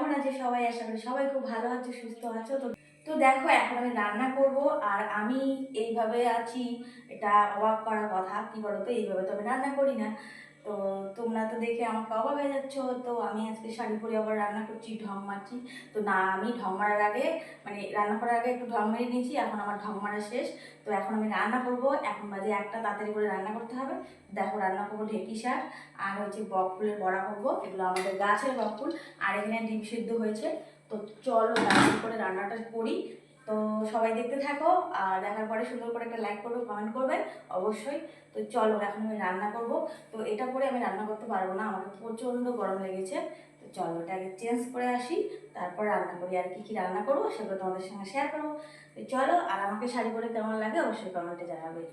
কেমন আছে সবাই? আশা করি সবাই খুব ভালো আছো, সুস্থ আছো। তো তো দেখো এখন আমি রান্না করব। আর আমি এইভাবে আছি, এটা অবাক করার কথা। কি বলো তো, এইভাবে তো আমি রান্না করি না। তো তোমরা তো দেখে আমাকে অবাক হয়ে যাচ্ছ। তো আমি আজকে শাড়ি পরে আবার রান্না করছি, ঢং মারছি। তো না, আমি ঢং মারার আগে মানে রান্না করার আগে একটু ঢং মেরে নিয়েছি, এখন আমার ঢং মারা শেষ। তো এখন আমি রান্না করব। এখন বাজে একটা, তাড়াতাড়ি করে রান্না করতে হবে। দেখো রান্না করবো ঢেঁকি শাক আর হচ্ছে বকফুলের বড়া করবো। এগুলো আমাদের গাছের বকফুল। আর এখানে ডিম সিদ্ধ হয়েছে। তো চলো তাড়াতাড়ি করে রান্নাটা করি। তো সবাই দেখতে থাকো, আর দেখার পরে সুন্দর করে একটা লাইক করবে, কমেন্ট করবে অবশ্যই। তো চলো এখন আমি রান্না করব। তো এটা পরে আমি রান্না করতে পারবো না, আমাকে প্রচণ্ড গরম লেগেছে। তো চলো এটা আগে চেঞ্জ করে আসি, তারপর রান্না করি। আর কি কি রান্না করবো সেগুলো তোমাদের সঙ্গে শেয়ার করবো। তো চলো, আর আমাকে শাড়ি পরে কেমন লাগে অবশ্যই কমেন্টে জানাবে।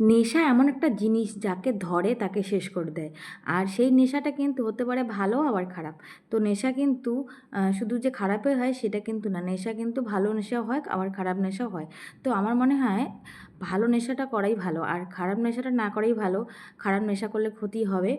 নেশা এমন একটা জিনিস যাকে ধরে তাকে শেষ করে দেয়। আর সেই নেশাটা কিন্তু হতে পারে ভালো আবার খারাপ। তো নেশা কিন্তু শুধু যে খারাপই হয় সেটা কিন্তু না, নেশা কিন্তু ভালো নেশাও হয় আবার খারাপ নেশাও হয়। তো আমার মনে হয় ভালো নেশাটা করাই ভালো আর খারাপ নেশাটা না করাই ভালো। খারাপ নেশা করলে ক্ষতি হবে।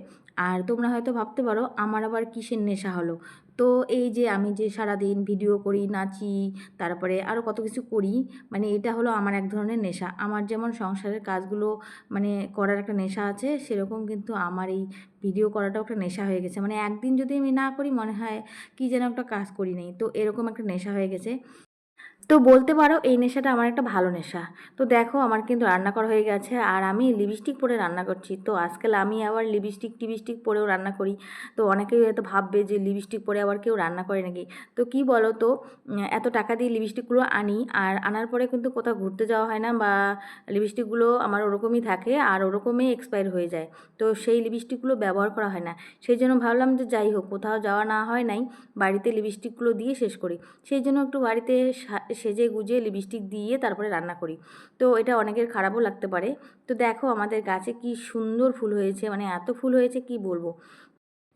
আর তোমরা হয়তো ভাবতে পারো আমার আবার কিসের নেশা হলো। তো এই যে আমি যে সারাদিন ভিডিও করি, নাচি, তারপরে আরও কত কিছু করি, মানে এটা হলো আমার এক ধরনের নেশা। আমার যেমন সংসারের কাজগুলো মানে করার একটা নেশা আছে, সেরকম কিন্তু আমার এই ভিডিও করাটাও একটা নেশা হয়ে গেছে। মানে একদিন যদি আমি না করি মনে হয় কি যেন একটা কাজ করি নাই, তো এরকম একটা নেশা হয়ে গেছে। তো বলতে পারো এই নেশাটা আমার একটা ভালো নেশা। তো দেখো আমার কিন্তু রান্না করা হয়ে গেছে আর আমি লিপস্টিক পরে রান্না করছি। তো আজকাল আমি আবার লিপস্টিক টিপস্টিক পরেও রান্না করি। তো অনেকেই হয়তো ভাববে যে লিপস্টিক পরে আবার কেউ রান্না করে নাকি। তো কি বলো তো, এত টাকা দিয়ে লিপস্টিকগুলো আনি আর আনার পরে কিন্তু কোথাও ঘুরতে যাওয়া হয় না, বা লিপস্টিকগুলো আমার ওরকমই থাকে আর ওরকমই এক্সপায়ার হয়ে যায়। তো সেই লিপস্টিকগুলো ব্যবহার করা হয় না। সেই জন্য ভাবলাম যে যাই হোক, কোথাও যাওয়া না হয় নাই, বাড়িতে লিপস্টিকগুলো দিয়ে শেষ করি। সেই জন্য একটু বাড়িতে সেজে গুজে লিপস্টিক দিয়ে তারপরে রান্না করি। তো এটা অনেকের খারাপও লাগতে পারে। তো দেখো আমাদের গাছে কি সুন্দর ফুল হয়েছে, মানে এত ফুল হয়েছে কি বলবো।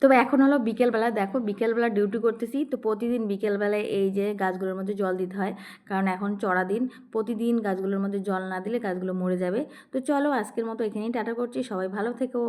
তবে এখন হলো বিকেলবেলা, দেখো বিকেলবেলা ডিউটি করতেছি। তো প্রতিদিন বিকেলবেলায় এই যে গাছগুলোর মধ্যে জল দিতে হয়, কারণ এখন চড়া দিন। প্রতিদিন গাছগুলোর মধ্যে জল না দিলে গাছগুলো মরে যাবে। তো চলো আজকের মতো এখানেই টাটা করছি, সবাই ভালো থেকো।